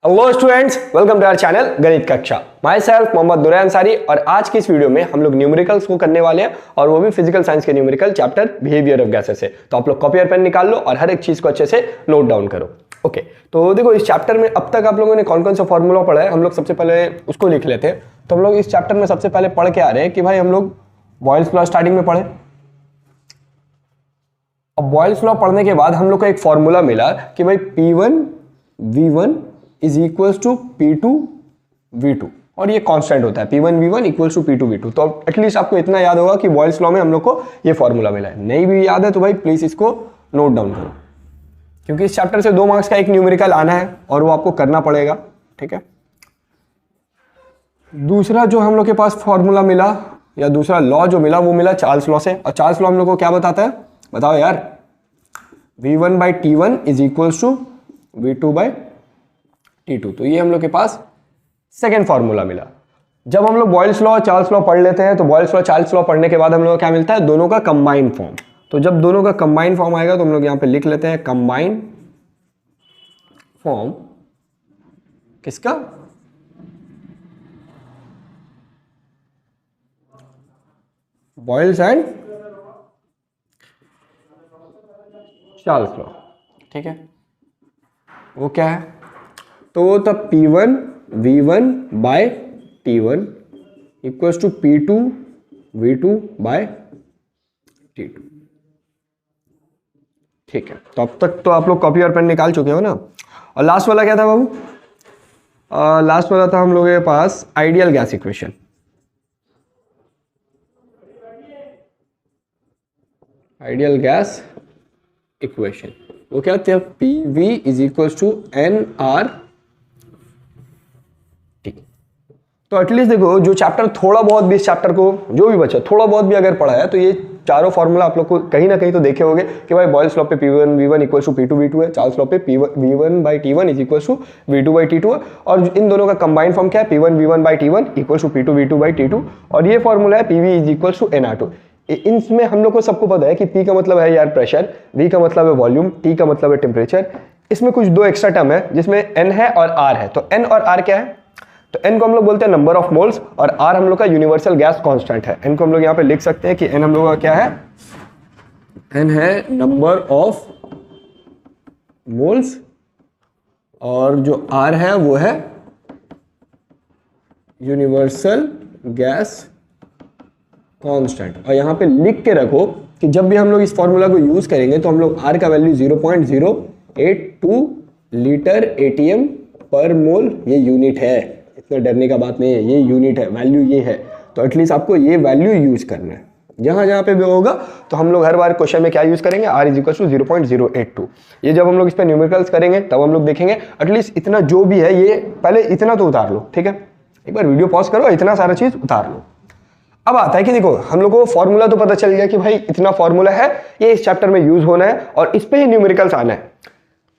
Hello students, welcome to our channel गणित कक्षा। Myself Mohammad Noor Ansari. और आज की इस वीडियो में हम लोग न्यूमेरिकल्स को करने वाले हैं, और वो भी फिजिकल साइंस के numerical chapter behaviour of gases से। तो आप लोग कॉपी और पेन निकाल लो और हर एक चीज को अच्छे से नोट डाउन करो। ओके, तो देखो इस चैप्टर में अब तक आप लोगों ने कौन कौन सा फॉर्मूला पढ़ा है, हम लोग सबसे पहले उसको लिख लेते हैं। तो हम लोग इस चैप्टर में सबसे पहले पढ़ के आ रहे हैं कि भाई हम लोग बॉयल्स लॉ स्टार्टिंग में पढ़े। अब बॉयल्स लॉ पढ़ने के बाद हम लोग को एक फॉर्मूला मिला कि भाई P1 V1 is equals to P2 V2, और ये कांस्टेंट होता है। P1 V1 equals to P2 V2। तो एटलीस्ट आपको इतना याद होगा कि बॉयल्स लॉ में हम लोग को ये फॉर्मूला मिला है। नहीं भी याद है तो भाई प्लीज इसको नोट डाउन करो, क्योंकि इस चैप्टर से 2 मार्क्स का एक न्यूमेरिकल आना है और वो आपको करना पड़ेगा। ठीक है, दूसरा जो हम लोग के पास फॉर्मूला मिला या दूसरा लॉ जो मिला वो मिला चार्ल्स लॉ से। और चार्ल्स लॉ हम लोग को क्या बताता है, बताओ यार। V1 by T1 is equals to V2 by T2। तो ये हम लोग के पास सेकेंड फॉर्मूला मिला। जब हम लोग बॉयल्स लॉ चार्ल्स लॉ पढ़ लेते हैं तो बॉयल्स लॉ चार्ल्स लॉ पढ़ने के बाद हम लोग को क्या मिलता है, दोनों का कंबाइंड फॉर्म। तो जब दोनों का कंबाइंड फॉर्म आएगा तो हम लोग यहां पे लिख लेते हैं कंबाइंड फॉर्म किसका, बॉयल्स एंड चार्ल्स लॉ। ठीक है, वो क्या है, तो वो तब P1 V1 bye T1 equals to P2 V2 bye T2। ठीक है, तो अब तक तो आप लोग कॉपी और पेन निकाल चुके हो ना। और लास्ट वाला क्या था बाबू, लास्ट वाला था हम लोगों के पास ideal gas equation. Ideal gas equation वो क्या होती है, PV is equals to NR। तो एटलीस्ट देखो जो चैप्टर थोड़ा बहुत भी, इस चैप्टर को जो भी बचा थोड़ा बहुत भी अगर पढ़ा है तो ये चारों फॉर्मूला आप लोग को कहीं ना कहीं तो देखे होंगे कि भाई बॉयल्स लॉ पे P1 V1 equals to P2 V2 है, चार्ल्स लॉ पे V1 by T1 is equals to V2 by T2 है, और इन दोनों का कंबाइंड फॉर्म क्या है, P1 V1 by T1 equals to P2 V2 by T2। और ये फॉर्मूला है PV is equals to NR2। इसमें हम लोग को सबको पता है कि P का मतलब है यार प्रेशर, V का मतलब है वॉल्यूम, T का मतलब है टेम्परेचर। इसमें कुछ 2 एक्स्ट्रा टर्म है जिसमें N है और R है। तो N और R क्या है, तो N को हम लोग बोलते हैं नंबर ऑफ मोल्स, और R हम लोग का यूनिवर्सल गैस कांस्टेंट है। N को हम लोग यहाँ पे लिख सकते हैं कि N हम लोग का क्या है, N है नंबर ऑफ मोल्स, और जो R है वो है यूनिवर्सल गैस कांस्टेंट। और यहाँ पे लिख के रखो कि जब भी हम लोग इस फॉर्मूला को यूज करेंगे तो हम लोग R का वैल्यू 0.082 लीटर ATM पर मोल, ये यूनिट है, इतना डरने का बात नहीं है, ये यूनिट है, वैल्यू ये है। तो एटलीस्ट आपको ये वैल्यू यूज करना है जहां जहां पे भी होगा। तो हम लोग हर बार क्वेश्चन में क्या यूज करेंगे, R इज इक्वल टू 0.082। ये जब हम लोग इस पे न्यूमेरिकल्स करेंगे तब हम लोग देखेंगे एटलीस्ट इतना जो भी है, ये पहले इतना तो उतार लो। ठीक है, एक बार वीडियो पॉज करो, इतना सारा चीज उतार लो। अब आता है कि देखो हम लोग को फॉर्मूला तो पता चल गया कि भाई इतना फॉर्मूला है, ये इस चैप्टर में यूज होना है और इस पे ही न्यूमेरिकल्स आना है।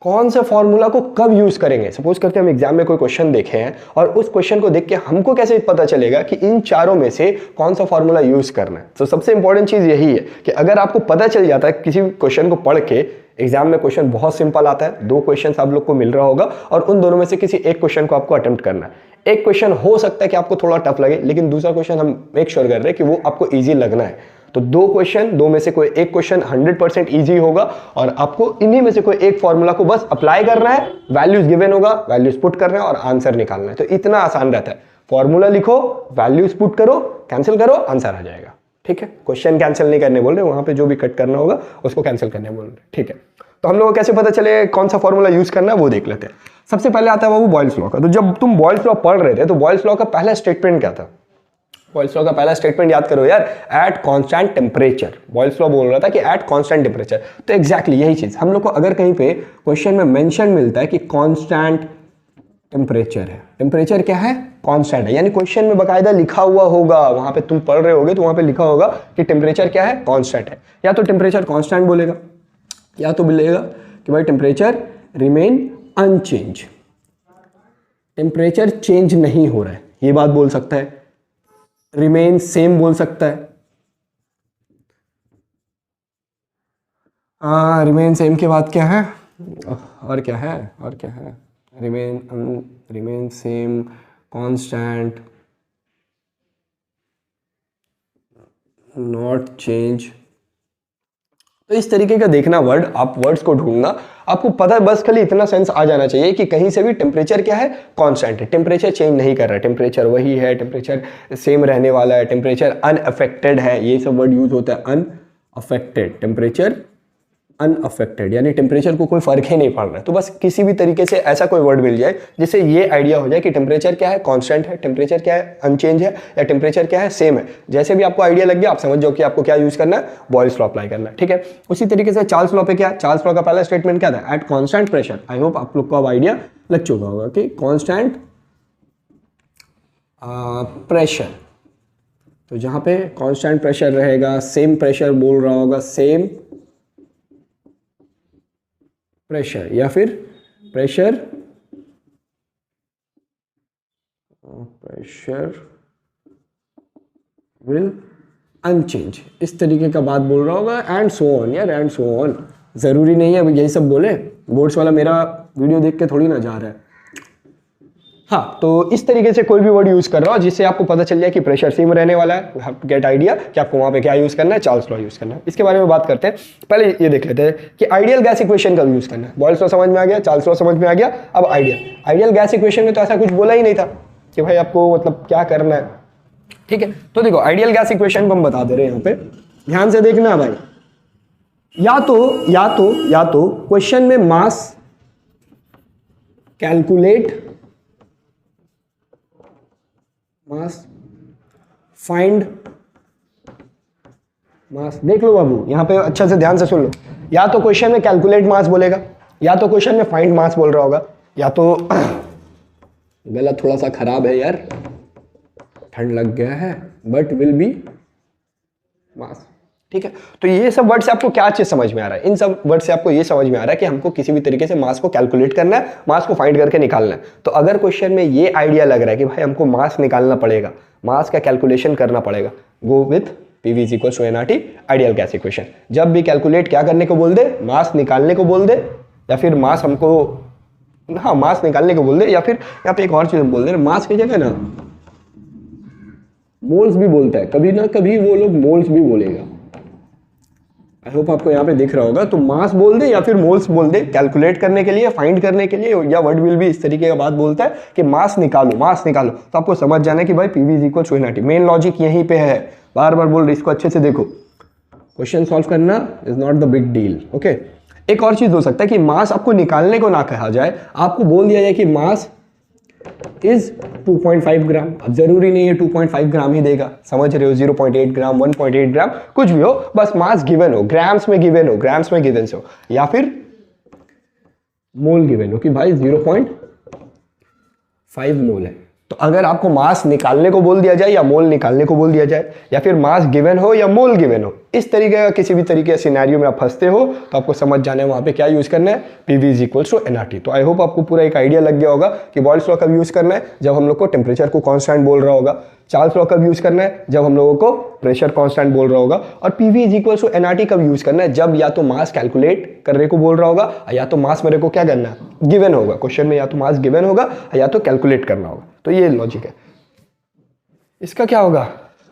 कौन से फॉर्मूला को कब यूज करेंगे, सपोज करके हम एग्जाम में कोई क्वेश्चन देखे हैं और उस क्वेश्चन को देख के हमको कैसे पता चलेगा कि इन चारों में से कौन सा फॉर्मूला यूज करना है। तो सबसे इंपॉर्टेंट चीज यही है कि अगर आपको पता चल जाता है किसी क्वेश्चन को पढ़ के, एग्जाम में क्वेश्चन बहुत सिंपल आता है, 2 क्वेश्चन आप लोग को मिल रहा होगा और उन दोनों में से किसी एक क्वेश्चन को आपको अटेम्प्ट करना है। एक क्वेश्चन हो सकता है कि आपको थोड़ा टफ लगे, लेकिन दूसरा क्वेश्चन हम मेक श्योर कर रहे हैं कि वो आपको इजी लगना है। तो 2 क्वेश्चन, 2 में से कोई एक क्वेश्चन 100% इजी होगा और आपको इन्हीं में से कोई एक फॉर्मूला को बस अप्लाई करना है, वैल्यूज गिवन होगा, वैल्यूज पुट करना है और आंसर निकालना है। तो इतना आसान रहता है, फॉर्मूला लिखो, वैल्यूज पुट करो, कैंसिल करो, आंसर आ जाएगा। ठीक है, क्वेश्चन कैंसिल नहीं करने बोल रहे, वहां पे जो भी कट करना होगा उसको कैंसिल करने बोल रहे। ठीक है, तो हम लोग को कैसे पता चले कौन सा फॉर्मूला यूज करना है वो देख लेते हैं। सबसे पहले आता है बाबू बॉयल्स लॉ का। तो जब तुम बॉयल्स लॉ पढ़ रहे थे तो बॉयल्स लॉ का पहला स्टेटमेंट क्या था, बॉयल्स लॉ का पहला स्टेटमेंट याद करो यार, at constant temperature. Boyle's law बोल रहा था कि एट कांस्टेंट टेम्परेचर। तो एग्जैक्टली यही चीज हम लोग को अगर कहीं पे क्वेश्चन में मेंशन मिलता है कि कांस्टेंट टेम्परेचर है, टेम्परेचर क्या है, कांस्टेंट है, यानी क्वेश्चन में बकायदा लिखा हुआ होगा, वहां पे तुम पढ़ रहे होगे तो वहां पे लिखा होगा कि टेम्परेचर क्या है, कांस्टेंट है। या तो टेम्परेचर कांस्टेंट बोलेगा या तो बोलेगा कि भाई temperature remain unchanged, temperature change नहीं हो रहा है, ये बात बोल सकता है। रिमेन सेम बोल सकता है, रिमेन सेम के बाद क्या है, और क्या है, और क्या है, remain same, constant, not change. तो इस तरीके का देखना वर्ड, आप वर्ड्स को ढूंढना, आपको पता है बस खाली इतना सेंस आ जाना चाहिए कि कहीं से भी टेम्परेचर क्या है, कांस्टेंट है, टेम्परेचर चेंज नहीं कर रहा है, टेम्परेचर वही है, टेम्परेचर सेम रहने वाला है, टेम्परेचर अनअफेक्टेड है, ये सब वर्ड यूज होता है, अनअफेक्टेड, टेम्परेचर अनअफेक्टेड, यानी टेम्परेचर को कोई फर्क ही नहीं पड़ रहा है। तो बस किसी भी तरीके से ऐसा कोई वर्ड मिल जाए जिससे ये आइडिया हो जाए कि टेम्परेचर क्या है, कांस्टेंट है, टेम्परेचर क्या है, अनचेंज है, या टेम्परेचर क्या है, सेम है। जैसे भी आपको आइडिया लग गया, आप समझ जाओ कि आपको क्या यूज करना है, बॉयल्स लॉ अप्लाई करना है, ठीक है। उसी तरीके से चार्ल्स लॉ पे क्या, चार्ल्स लॉ का पहला स्टेटमेंट क्या था, at constant pressure. I hope आप लोग को अब आइडिया लग चुका होगा कि कांस्टेंट प्रेशर, तो जहां पे कांस्टेंट प्रेशर रहेगा, सेम प्रेशर बोल रहा होगा, सेम प्रेशर, या फिर प्रेशर विल अनचेंज, इस तरीके का बात बोल रहा होगा, एंड सो ऑन यार, एंड सो ऑन। जरूरी नहीं है यही सब बोले, बोर्ड्स वाला मेरा वीडियो देख के थोड़ी ना जा रहा है। हाँ, तो इस तरीके से कोई भी वर्ड यूज कर रहा हो जिससे आपको पता चल जाए कि प्रेशर सेम रहने वाला है, you have to get idea कि आपको वहां पे क्या यूज करना है, चार्ल्स लॉ यूज करना है। इसके बारे में बात करते हैं, पहले ये देख लेते हैं कि आइडियल गैस इक्वेशन का यूज करना है। बॉयल्स लॉ समझ में आ गया, चार्ल्स लॉ समझ में आ गया, अब आइडियल गैस इक्वेशन में तो ऐसा कुछ बोला ही नहीं था कि भाई आपको मतलब क्या करना है, ठीक है। तो देखो आइडियल गैस इक्वेशन को हम बता दे रहे हैं यहाँ पे, ध्यान से देखना भाई। या तो क्वेश्चन में मास कैलकुलेट, मास फाइंड मास, देख लो बाबू यहां पे अच्छा से ध्यान से सुन लो, या तो क्वेश्चन में कैलकुलेट मास बोलेगा, या तो क्वेश्चन में फाइंड मास बोल रहा होगा, या तो गला थोड़ा सा खराब है यार, ठंड लग गया है, बट विल बी मास, ठीक है। तो ये सब वर्ड से आपको क्या चीज समझ में आ रहा है, इन सब वर्ड से आपको ये समझ में आ रहा है कि हमको किसी भी तरीके से मास को कैलकुलेट करना है, मास को फाइंड करके निकालना है। तो अगर क्वेश्चन में ये आइडिया लग रहा है कि भाई हमको मास निकालना पड़ेगा, मास का कैलकुलेशन करना पड़ेगा, go with PV is equal to nRT ideal gas equation. जब भी कैलकुलेट क्या करने को बोल दे, मास निकालने को बोल दे, या फिर मास हमको, हाँ मास निकालने को बोल दे, या फिर यहाँ पे एक और चीज बोल दे, मास की जगह ना मोल्स भी बोलता है, कभी ना कभी वो लोग मोल्स भी बोलेगा। आई होप आपको यहाँ पे दिख रहा होगा। तो मास बोल दे या फिर मोल्स बोल दे, कैलकुलेट करने के लिए, फाइंड करने के लिए, या वर्ड विल भी इस तरीके का बात बोलता है कि मास निकालो, मास निकालो। तो आपको समझ जाना है कि भाई PV is equal to nRT। Main logic यहीं पे है, बार बार बोल रहे, इसको अच्छे से देखो। क्वेश्चन सॉल्व करना is not the big deal, okay. एक और चीज हो सकता है कि मास आपको निकालने को ना कहा जाए, आपको बोल दिया जाए कि मास इज 2.5 ग्राम। अब जरूरी नहीं है 2.5 ग्राम ही देगा, समझ रहे हो, 0.8 ग्राम, 1.8 ग्राम, कुछ भी हो, बस मास गिवन हो, ग्राम्स में गिवन हो, ग्राम्स में गिवन हो, या फिर मोल गिवन हो कि भाई 0.5 मोल है। तो अगर आपको मास निकालने को बोल दिया जाए या मोल निकालने को बोल दिया जाए, या फिर मास गिवन हो या मोल गिवन हो, इस तरीके का किसी भी तरीके के सिनेरियो में आप फंसते हो, तो आपको समझ जाना है वहां पे क्या यूज करना है, PV is equal to nRT। तो आई होप आपको पूरा एक आइडिया लग गया होगा कि बॉयल्स लॉ कब यूज करना है, जब हम लोग को टेम्परेचर को कांस्टेंट बोल रहा होगा। चार्ल्स लॉ कब यूज करना है, जब हम लोगों को प्रेशर कांस्टेंट बोल रहा होगा। और PV is equal to nRT कब यूज करना है, जब या तो मास कैलकुलेट करने को बोल रहा होगा, या तो मास मेरे को क्या करना है, गिवन होगा। क्वेश्चन में या तो मास गिवन होगा या तो कैलकुलेट करना होगा। तो ये लॉजिक है। इसका क्या होगा,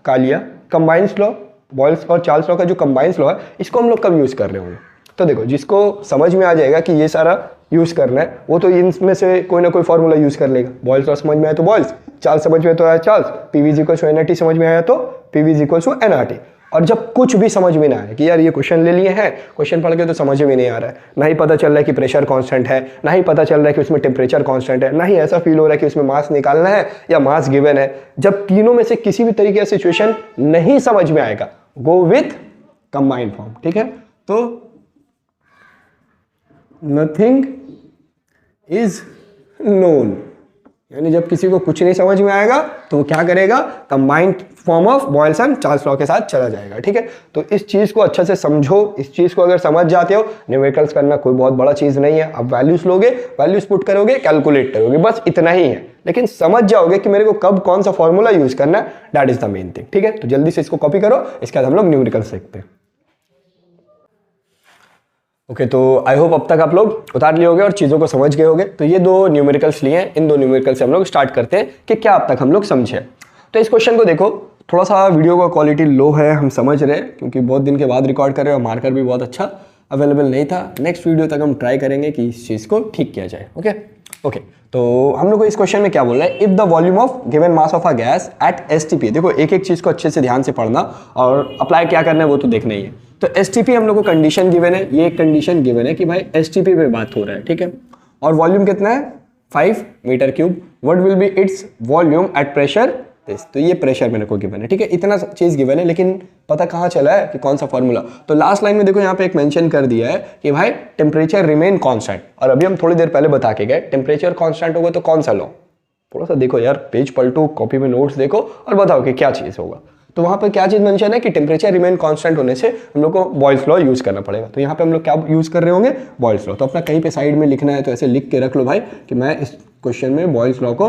कालिया कंबाइंस लॉ, बॉयल्स और चार्ल्स लॉ का जो कंबाइंस लॉ है, इसको हम लोग कब यूज कर रहे होंगे। तो देखो, जिसको समझ में आ जाएगा कि ये सारा यूज करना है, वो तो इनमें से कोई ना कोई फॉर्मूला यूज कर लेगा। बॉयल्स लॉ समझ में आया तो बॉयल्स, चार्ल्स समझ में तो आया Charles, PV is equal to nRT समझ में आया तो PV is equal to nRT। और जब कुछ भी समझ में ना आए कि यार ये क्वेश्चन ले लिए हैं, क्वेश्चन पढ़ के तो समझ में नहीं आ रहा है, ना ही पता चल रहा है कि प्रेशर कांस्टेंट है, ना ही पता चल रहा है कि उसमें टेम्परेचर कांस्टेंट है, ना ही ऐसा फील हो रहा है कि उसमें मास निकालना है या मास गिवन है, जब तीनों में से किसी भी तरीके का सिचुएशन नहीं समझ में आएगा, गो विथ कंबाइंड फॉर्म, ठीक है। तो नथिंग इज नोन, यानी जब किसी को कुछ नहीं समझ में आएगा तो वो क्या करेगा, combined form of Boyle's and Charles law के साथ चला जाएगा, ठीक है। तो इस चीज को अच्छे से समझो, इस चीज को अगर समझ जाते हो, न्यूमेरिकल्स करना कोई बहुत बड़ा चीज नहीं है। आप वैल्यूज लोगे, वैल्यूज पुट करोगे, कैलकुलेट करोगे, बस इतना ही है। लेकिन समझ जाओगे कि मेरे को कब कौन सा फॉर्मूला यूज करना है, that is the main thing, ठीक है। तो जल्दी से इसको कॉपी करो, इसके बाद हम लोग न्यूमेरिकल्स देखते हैं। ओके तो आई होप अब तक आप लोग उतार लिए होंगे और चीज़ों को समझ गए होंगे। तो ये दो न्यूमेरिकल्स लिए हैं, इन दो न्यूमेरिकल से हम लोग स्टार्ट करते हैं कि क्या अब तक हम लोग समझे। तो इस क्वेश्चन को देखो, थोड़ा सा वीडियो का क्वालिटी लो है, हम समझ रहे हैं क्योंकि बहुत दिन के बाद रिकॉर्ड कर रहे हैं और मार्कर भी बहुत अच्छा अवेलेबल नहीं था। नेक्स्ट वीडियो तक हम ट्राई करेंगे कि इस चीज़ को ठीक किया जाए। ओके तो हम लोग को इस क्वेश्चन में क्या बोल रहा है, if the volume of given mass of a gas at STP. देखो एक एक चीज़ को अच्छे से ध्यान से पढ़ना और अप्लाई क्या करना है वो तो देखना ही है। तो एसटीपी हम लोग को कंडीशन गिवन है, ये एक कंडीशन गिवन है कि भाई एसटीपी पे बात हो रहा है, ठीक है। और वॉल्यूम कितना है 5 metre cube. What will be its volume at pressure this. तो ये प्रेशर मेरे को गिवन है, ठीक है। इतना चीज़ गिवन है, लेकिन पता कहाँ चला है कि कौन सा फॉर्मूला। तो लास्ट लाइन में देखो यहाँ पे एक मेंशन कर दिया है कि भाई टेम्परेचर रिमेन कांस्टेंट। और अभी हम थोड़ी देर पहले बता के गए टेम्परेचर कांस्टेंट होगा तो कौन सा लॉ। थोड़ा सा देखो यार, पेज पलटो, कॉपी में नोट्स देखो और बताओ कि क्या चीज़ होगा। तो वहाँ पर क्या चीज़ मेंशन है कि टेम्परेचर रिमेन कांस्टेंट होने से हम लोग को बॉयल्स लॉ यूज़ करना पड़ेगा। तो यहाँ पे हम लोग क्या यूज़ कर रहे होंगे, बॉयल्स लॉ। तो अपना कहीं पे साइड में लिखना है तो ऐसे लिख के रख लो भाई कि मैं इस क्वेश्चन में बॉयल्स लॉ को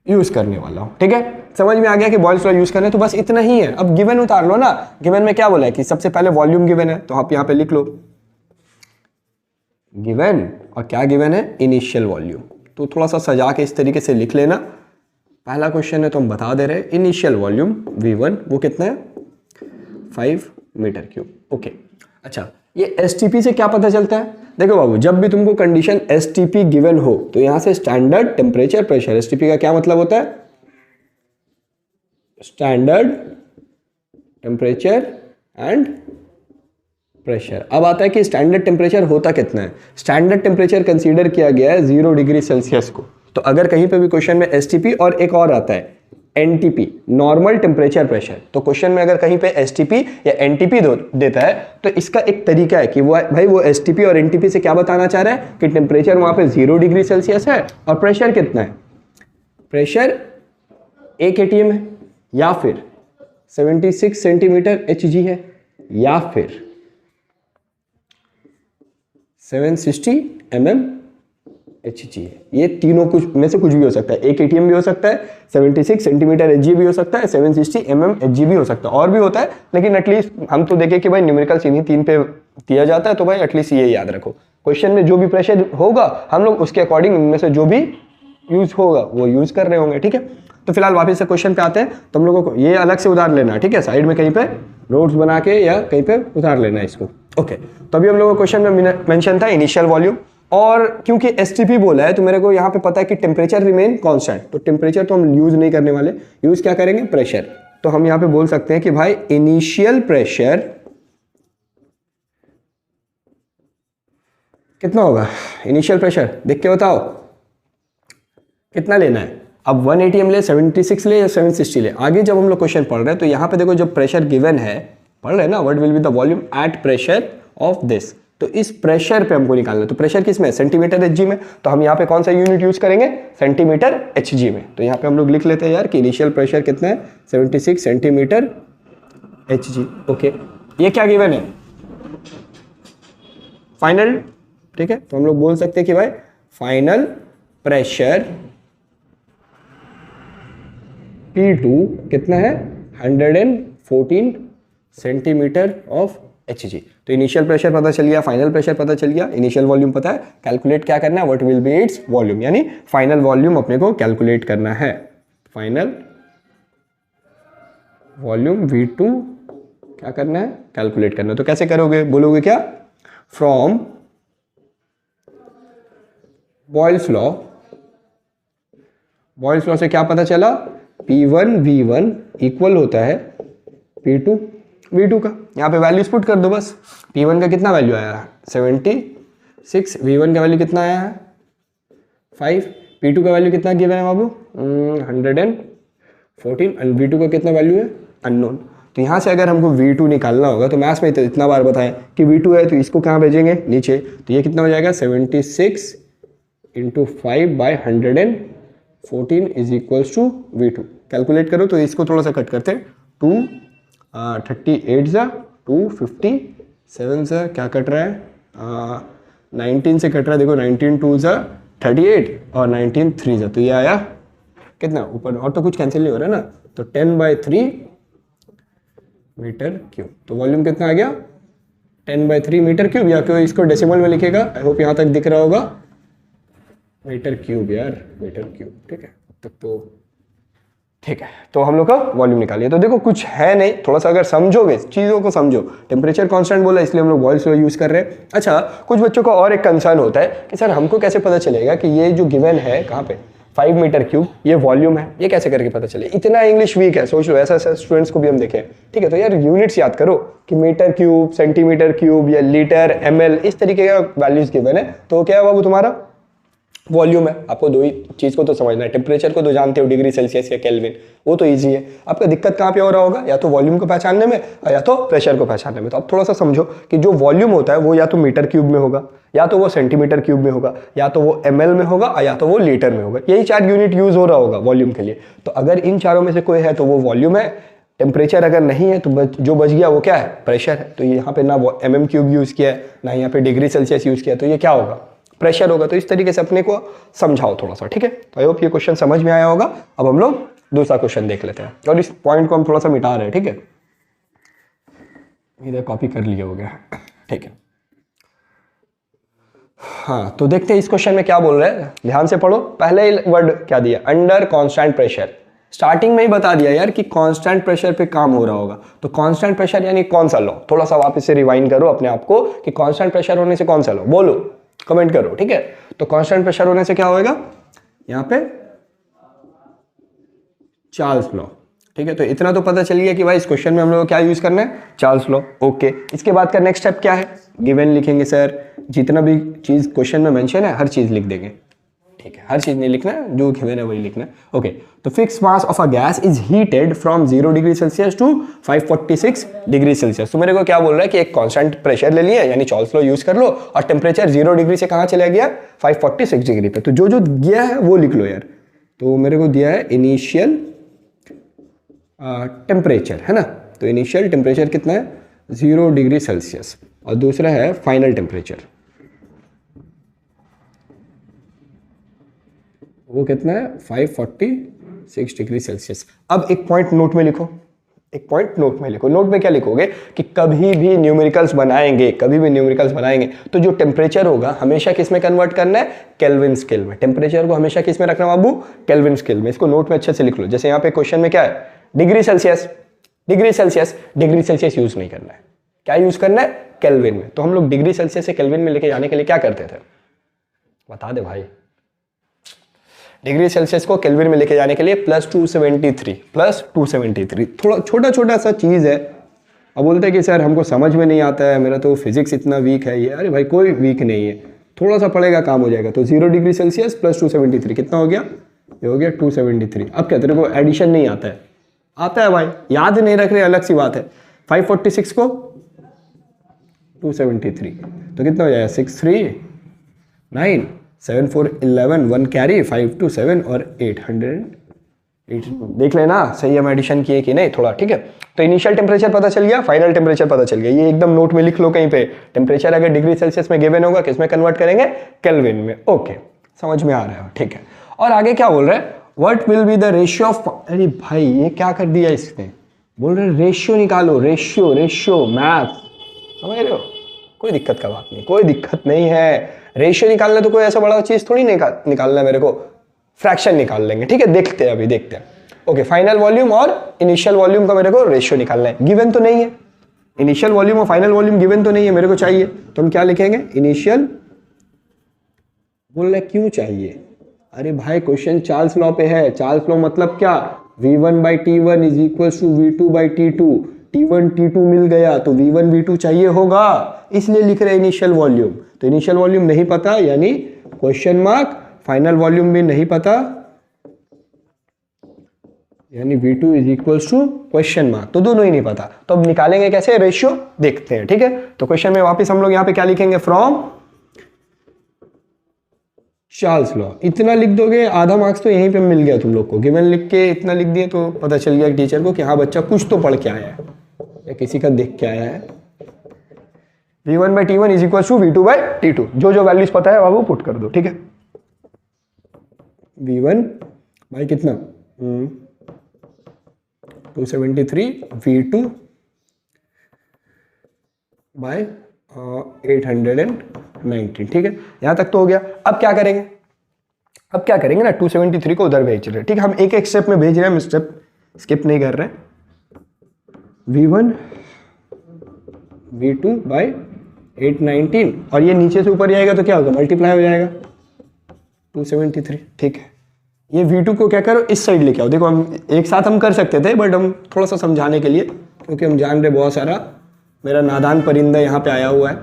यूज़ करने वाला हूँ, ठीक है। समझ में आ गया कि बॉयल्स लॉ यूज़ करना है, तो बस इतना ही है। अब गिवन उतार लो ना। गिवन में क्या बोला है कि सबसे पहले वॉल्यूम गिवन है, तो आप यहाँ पे लिख लो गिवन, और क्या गिवन है, इनिशियल वॉल्यूम। तो थोड़ा सा सजा के इस तरीके से लिख लेना। पहला क्वेश्चन है तो हम बता दे रहे हैं, इनिशियल वॉल्यूम V1 वो कितना है 5 मीटर क्यूब। ओके अच्छा, ये एसटीपी से क्या पता चलता है। देखो बाबू, जब भी तुमको कंडीशन एसटीपी गिवन हो तो यहां से स्टैंडर्ड टेम्परेचर प्रेशर, एसटीपी का क्या मतलब होता है, स्टैंडर्ड टेम्परेचर एंड प्रेशर। अब आता है कि स्टैंडर्ड टेम्परेचर होता कितना है। स्टैंडर्ड टेम्परेचर कंसीडर किया गया है 0 डिग्री सेल्सियस को। तो अगर कहीं पे भी क्वेश्चन में एसटीपी और एक और आता है एनटीपी, नॉर्मल टेम्परेचर प्रेशर, तो क्वेश्चन में अगर कहीं पे एसटीपी या एनटीपी देता है तो इसका एक तरीका है कि वो भाई वो एसटीपी और एनटीपी से क्या बताना चाह रहा है कि टेम्परेचर वहां पे 0 डिग्री सेल्सियस है और प्रेशर कितना है, प्रेशर 1 एटीएम है, या फिर 76 सेंटीमीटर एचजी है, या फिर 760 mm एचजी है। ये तीनों कुछ में से कुछ भी हो सकता है। 1 एटीएम भी हो सकता है, 76 सेंटीमीटर एचजी भी हो सकता है, 760 mm एचजी भी हो सकता है, और भी होता है। लेकिन एटलीस्ट हम तो देखें कि भाई न्यूमेरिकल इन्हीं 3 पे दिया जाता है, तो भाई एटलीस्ट ये याद रखो। क्वेश्चन में जो भी प्रेशर होगा हम लोग उसके अकॉर्डिंग इनमें से जो भी यूज होगा वो यूज कर रहे होंगे, ठीक है। तो फिलहाल वापस से क्वेश्चन पे आते हैं। तो हम लोगों को ये अलग से उतार लेना, ठीक है, साइड में कहीं पे नोट्स बना के या कहीं पे उतार लेना इसको। ओके तो अभी हम लोगों को क्वेश्चन में मेंशन था इनिशियल वॉल्यूम, और क्योंकि एसटीपी बोला है तो मेरे को यहाँ पे पता है कि टेम्परेचर रिमेन कांस्टेंट। तो टेम्परेचर तो हम यूज नहीं करने वाले, यूज क्या करेंगे, प्रेशर। तो हम यहाँ पे बोल सकते हैं कि भाई इनिशियल प्रेशर कितना होगा, इनिशियल प्रेशर देख के बताओ कितना लेना है। अब 1 एटीएम ले, 76 ले या 760 ले। आगे जब हम लोग क्वेश्चन पढ़ रहे हैं तो यहाँ पे देखो जब प्रेशर गिवन है, पढ़ रहे हैं ना, what will be the volume at pressure of this. तो इस प्रेशर पे हमको निकालना है। तो प्रेशर किस में, सेंटीमीटर एचजी में। तो हम यहाँ पे कौन सा यूनिट यूज करेंगे, सेंटीमीटर एचजी में। तो यहाँ पे हम लोग लिख लेते हैं यार कि इनिशियल प्रेशर कितना है 76 सेंटीमीटर एचजी। ओके ये क्या गिवन है, फाइनल, ठीक है। तो हम लोग बोल सकते हैं कि भाई फाइनल प्रेशर P2 कितना है 114 सेंटीमीटर ऑफ एचजी। तो इनिशियल प्रेशर पता चल गया, फाइनल प्रेशर पता चल गया, इनिशियल वॉल्यूम पता है। कैलकुलेट क्या करना है, what will be its volume, यानी फाइनल वॉल्यूम अपने को कैलकुलेट करना है। फाइनल वॉल्यूम V2 क्या करना है, कैलकुलेट करना है। तो कैसे करोगे, बोलोगे क्या, from Boyle's law. Boyle's law से क्या पता चला, P1 V1 इक्वल होता है P2 V2 का। यहाँ पे वैल्यूज पुट कर दो बस। P1 का कितना वैल्यू आया है 76, V1 का वैल्यू कितना आया है 5, P2 का वैल्यू कितना गिवन है बाबू 114, एंड V2 का कितना वैल्यू है अननोन। तो यहाँ से अगर हमको V2 निकालना होगा, तो मैथ्स में तो इतना बार बताएं कि V2 है तो इसको कहाँ भेजेंगे, नीचे। तो ये कितना हो जाएगा 76 × 5/114 is equals to V2। Calculate करो तो इसको थोड़ा सा कट करते हैं, 238 जा 257 से क्या कट रहा है 19 से कट रहा है, देखो 19 2 जा 38 और 19 3 जा, तो ये आया कितना ऊपर, और तो कुछ कैंसिल नहीं हो रहा है ना। तो 10/3 मीटर क्यूब। तो वॉल्यूम कितना आ गया 10/3 मीटर क्यूब, या कोई इसको डेसिमल में लिखेगा, आई होप यहाँ तक दिख रहा होगा, मीटर क्यूब यार, मीटर क्यूब, ठीक है तब तो ठीक है। तो हम लोग का वॉल्यूम निकालिए। तो देखो कुछ है नहीं, थोड़ा सा अगर समझोगे चीज़ों को समझो, टेम्परेचर कांस्टेंट बोला इसलिए हम लोग बॉयल्स लॉ यूज़ कर रहे हैं। अच्छा, कुछ बच्चों का और एक कंसर्न होता है कि सर हमको कैसे पता चलेगा कि ये जो गिवन है कहाँ पे 5 मीटर क्यूब ये वॉल्यूम है, ये कैसे करके पता चले, इतना इंग्लिश वीक है, सोच लो ऐसा ऐसा स्टूडेंट्स को भी हम देखें, ठीक है। तो यार यूनिट्स याद करो कि मीटर क्यूब, सेंटीमीटर क्यूब या लीटर, ml, इस तरीके का वैल्यूज गिवन है। तो क्या है बाबू तुम्हारा वॉल्यूम है। आपको दो ही चीज को तो समझना है, टेम्परेचर को तो जानते हो डिग्री सेल्सियस या केल्विन, वो तो इजी है। आपका दिक्कत कहाँ पे हो रहा होगा, या तो वॉल्यूम को पहचानने में या तो प्रेशर को पहचानने में। तो आप थोड़ा सा समझो कि जो वॉल्यूम होता है वो या तो मीटर क्यूब में होगा, या तो वो सेंटीमीटर क्यूब में होगा, या तो वो ml में होगा, या तो वो लीटर में होगा। यही 4 यूनिट यूज हो रहा होगा वॉल्यूम के लिए। तो अगर इन चारों में से कोई है तो वो वॉल्यूम है। टेम्परेचर अगर नहीं है तो जो बच गया वो क्या है, प्रेशर है। तो यहाँ पे ना mm क्यूब यूज किया है, ना यहाँ पे डिग्री सेल्सियस यूज किया, तो ये क्या होगा, प्रेशर होगा। तो इस तरीके से अपने को समझाओ थोड़ा सा, ठीक है। तो आई होप ये क्वेश्चन समझ में आया होगा। अब हम लोग दूसरा क्वेश्चन देख लेते हैं, और इस पॉइंट को हम थोड़ा सा मिटा रहे हैं, ठीक है। इधर कॉपी कर लिया हो गया, ठीक है। हाँ, तो देखते हैं इस क्वेश्चन में क्या बोल रहे हैं, ध्यान से पढ़ो। पहले वर्ड क्या दिया, अंडर कांस्टेंट प्रेशर। स्टार्टिंग में ही बता दिया यार कि कांस्टेंट प्रेशर पे काम हो रहा होगा। तो कांस्टेंट प्रेशर यानी कौन सा लॉ, थोड़ा सा वापस से रिवाइंड करो अपने आप को कि कांस्टेंट प्रेशर होने से कौन सा लॉ, बोलो, कमेंट करो, ठीक है। तो कांस्टेंट प्रेशर होने से क्या होएगा, यहाँ पे चार्ल्स लॉ, ठीक है। तो इतना तो पता चल गया कि भाई इस क्वेश्चन में हम लोग को क्या यूज करना है, चार्ल्स लॉ, ओके। इसके बाद का नेक्स्ट स्टेप क्या है, गिवन लिखेंगे सर, जितना भी चीज क्वेश्चन में मेंशन है हर चीज लिख देंगे, ठीक है। हर चीज नहीं लिखना है, जो गिवन है वही लिखना है, ओके। तो fix mass of a gas is heated from 0 degree Celsius to 546 degree Celsius. तो मेरे को क्या बोल रहा है कि एक कांस्टेंट प्रेशर ले लिया, यानी चार्ल्स लॉ यूज कर लो, और टेम्परेचर 0 डिग्री से कहां चला गया, 546 डिग्री पे। तो जो जो दिया है वो लिख लो यार। तो मेरे को दिया है इनिशियल टेम्परेचर, है ना। तो इनिशियल टेम्परेचर कितना है, 0 डिग्री सेल्सियस, और दूसरा है फाइनल टेम्परेचर, वो कितना है, 546 डिग्री सेल्सियस। अब एक पॉइंट नोट में लिखो, एक पॉइंट नोट में लिखो। नोट में क्या लिखोगे कि कभी भी न्यूमेरिकल्स बनाएंगे, कभी भी न्यूमेरिकल्स बनाएंगे तो जो टेम्परेचर होगा हमेशा किस में कन्वर्ट करना है, केल्विन स्केल में। टेम्परेचर को हमेशा किस में रखना बाबू, केल्विन स्केल में। इसको नोट में अच्छे से लिख लो। जैसे यहाँ पे क्वेश्चन में क्या है, degree Celsius, degree Celsius, degree Celsius use नहीं करना है, क्या यूज करना है, केल्विन में। तो हम लोग डिग्री सेल्सियस से केल्विन में लेके जाने के लिए क्या करते थे, बता दे भाई। डिग्री सेल्सियस को केल्विन में लेके जाने के लिए +273 थोड़ा छोटा छोटा सा चीज है। अब बोलते हैं कि सर हमको समझ में नहीं आता है, मेरा तो फिजिक्स इतना वीक है ये। अरे भाई कोई वीक नहीं है, थोड़ा सा पड़ेगा काम हो जाएगा। तो 0 डिग्री सेल्सियस +273 कितना हो गया, ये हो गया 273। अब क्या तेरे को एडिशन नहीं आता है, आता है भाई, याद नहीं रख रहे अलग सी बात है। 546 को 273 तो कितना हो जाएगा, 6 3 9 7 4 11 1 कैरी 5 2 7 और 800। देख लेना सही हम एडिशन किए कि नहीं थोड़ा, ठीक है। तो इनिशियल टेम्परेचर पता चल गया, फाइनल टेम्परेचर पता चल गया, ये एकदम नोट में लिख लो कहीं पे। टेम्परेचर अगर डिग्री सेल्सियस में गिवन होगा किस में कन्वर्ट करेंगे, केल्विन में, ओके। समझ में आ रहा है, ठीक है। और आगे क्या बोल रहे हैं, what will be the ratio of, अरे भाई ये क्या कर दिया इसने, बोल रहे रेशियो निकालो, रेशियो, रेशियो मैथ, समझ रहे हो, कोई दिक्कत का बात नहीं, कोई दिक्कत नहीं है। रेशियो निकालना तो कोई ऐसा बड़ा चीज थोड़ी निकालना है मेरे को, फ्रैक्शन निकाल लेंगे, ठीक है। देखते हैं अभी, देखते हैं, ओके। फाइनल वॉल्यूम और इनिशियल वॉल्यूम का मेरे को रेशियो निकालना है, गिवन तो नहीं है। इनिशियल वॉल्यूम और फाइनल वॉल्यूम गिवन तो नहीं है, मेरे को चाहिए। तो हम क्या लिखेंगे, इनिशियल, बोल रहे क्यों चाहिए, अरे भाई क्वेश्चन चार्ल्स लॉ पे है। चार्ल्स लॉ मतलब क्या, V1/T1 is equal to V2/T2। T1 T2 मिल गया तो V1 V2 चाहिए होगा, इसलिए लिख रहे हैं इनिशियल वॉल्यूम। तो इनिशियल वॉल्यूम नहीं पता यानी क्वेश्चन मार्क, फाइनल वॉल्यूम भी नहीं पता यानी V2 is equal to question mark, तो दोनों ही नहीं पता। तो अब निकालेंगे कैसे रेशियो, देखते हैं, ठीक है। तो क्वेश्चन में वापस हम लोग यहाँ पे क्या लिखेंगे, फ्रॉम चार्ल्स लॉ। इतना लिख दोगे, आधा मार्क्स तो यहीं पे मिल गया तुम लोग को। गिवन लिख के इतना लिख दिए तो पता चल गया टीचर को कि हाँ बच्चा कुछ तो पढ़ के आया है या किसी का देख के आया है। V1/T1 is equal to V2/T2, जो जो वैल्यूज पता है वो पुट कर दो, ठीक है। V1 भाई कितना 273, V2 बाय 819, ठीक है, यहाँ तक तो हो गया। अब क्या करेंगे, अब क्या करेंगे ना, 273 को उधर भेज रहे हैं, ठीक है, हम एक एक स्टेप में भेज रहे हैं, हम स्टेप स्किप नहीं कर रहे हैं। V1 V2 बाई 819 और ये नीचे से ऊपर जाएगा तो क्या होगा, मल्टीप्लाई हो जाएगा 273, ठीक है। ये V2 को क्या करो, इस साइड लेके आओ। देखो हम एक साथ हम कर सकते थे, बट हम थोड़ा सा समझाने के लिए, क्योंकि हम जान रहे बहुत सारा मेरा नादान परिंदा यहाँ पे आया हुआ है,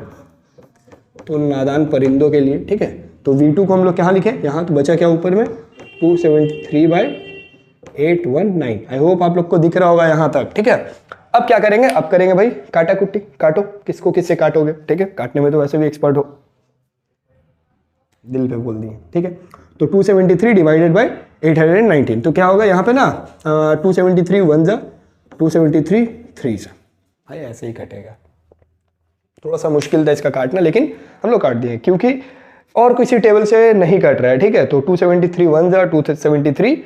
तो नादान परिंदों के लिए, ठीक है। तो V2 को हम लोग कहाँ लिखे, यहाँ, तो बचा क्या ऊपर में 273 बाई 819। आई होप आप लोग को दिख रहा होगा यहाँ तक, ठीक है। अब क्या करेंगे, अब करेंगे भाई काटा कुट्टी, काटो, किसको किससे काटोगे, ठीक है, काटने में तो वैसे भी एक्सपर्ट हो, दिल पे बोल दिए, ठीक है। तो 273 डिवाइडेड बाई 819, तो क्या होगा यहाँ पे ना 273 1 जा 273 3 जा, भाई ऐसे ही कटेगा। थोड़ा सा मुश्किल था इसका काटना, लेकिन हम लोग काट दिए क्योंकि और किसी टेबल से नहीं कट रहा है, ठीक है। तो 273 1 जा 273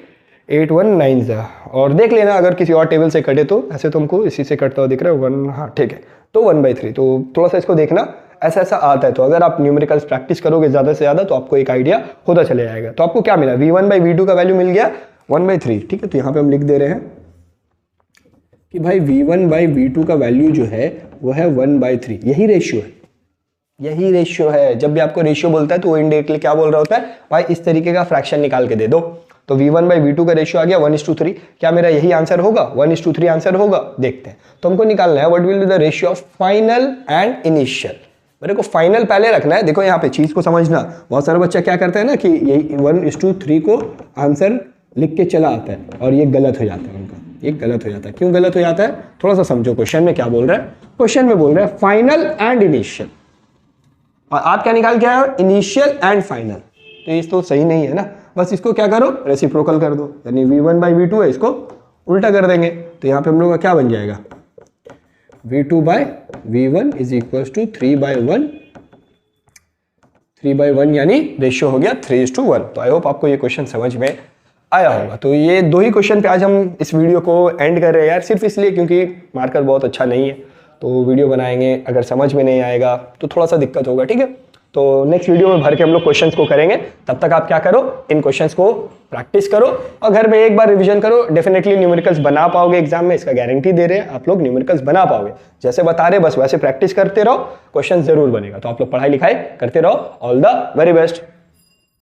819 जा, और देख लेना अगर किसी और टेबल से कटे तो, ऐसे तो हमको इसी से कटता हुआ दिख रहा है 1, हाँ ठीक है, तो 1/3। तो थोड़ा सा इसको देखना, ऐसा ऐसा आता है, तो अगर आप न्यूमेरिकल्स प्रैक्टिस करोगे ज़्यादा से ज़्यादा तो आपको एक आइडिया होता चले जाएगा। तो आपको क्या मिला, V1 बाई V2 का वैल्यू मिल गया 1/3, ठीक है। तो यहाँ पे हम लिख दे रहे हैं कि भाई V1 बाई V2 का वैल्यू जो है वो है 1/3, यही रेशियो है, यही रेशियो है। जब भी आपको रेशियो बोलता है तो वो इनडायरेक्टली क्या बोल रहा होता है, भाई इस तरीके का फ्रैक्शन निकाल के दे दो। तो V1 बाई V2 का रेशियो आ गया 1:3, क्या मेरा यही आंसर होगा, 1:3 आंसर होगा, देखते हैं। तो हमको निकालना है what will be the ratio of final and initial. मेरे को फाइनल पहले रखना है। देखो यहाँ पे चीज को समझना, बहुत सारे बच्चा क्या करते हैं ना कि यही 1:3 को आंसर लिख के चला आता है और ये गलत हो जाता है उनका, ये गलत हो जाता है। क्यों गलत हो जाता है, थोड़ा सा समझो क्वेश्चन में क्या बोल रहा है। क्वेश्चन में बोल रहा है फाइनल एंड इनिशियल, और आप क्या निकाल के आए हो, इनिशियल एंड फाइनल। तो ये तो सही नहीं है ना, बस इसको क्या करो, रेसिप्रोकल कर दो, यानी V1 बाई V2 है, इसको उल्टा कर देंगे। तो यहाँ पे हम लोग का क्या बन जाएगा, V2 by V1 is equal to 3/1, 3/1 यानी रेशियो हो गया 3:1। तो आई होप आपको ये क्वेश्चन समझ में आया होगा। तो ये दो ही क्वेश्चन पे आज हम इस वीडियो को एंड कर रहे हैं यार, सिर्फ इसलिए क्योंकि मार्कर बहुत अच्छा नहीं है, तो वीडियो बनाएंगे, अगर समझ में नहीं आएगा तो थोड़ा सा दिक्कत होगा, ठीक है। तो नेक्स्ट वीडियो में भर के हम लोग क्वेश्चंस को करेंगे। तब तक आप क्या करो, इन क्वेश्चंस को प्रैक्टिस करो और घर में एक बार रिवीजन करो। डेफिनेटली न्यूमेरिकल्स बना पाओगे एग्जाम में, इसका गारंटी दे रहे हैं, आप लोग न्यूमेरिकल्स बना पाओगे। जैसे बता रहे बस वैसे प्रैक्टिस करते रहो, क्वेश्चन जरूर बनेगा। तो आप लोग पढ़ाई लिखाई करते रहो। All the very best.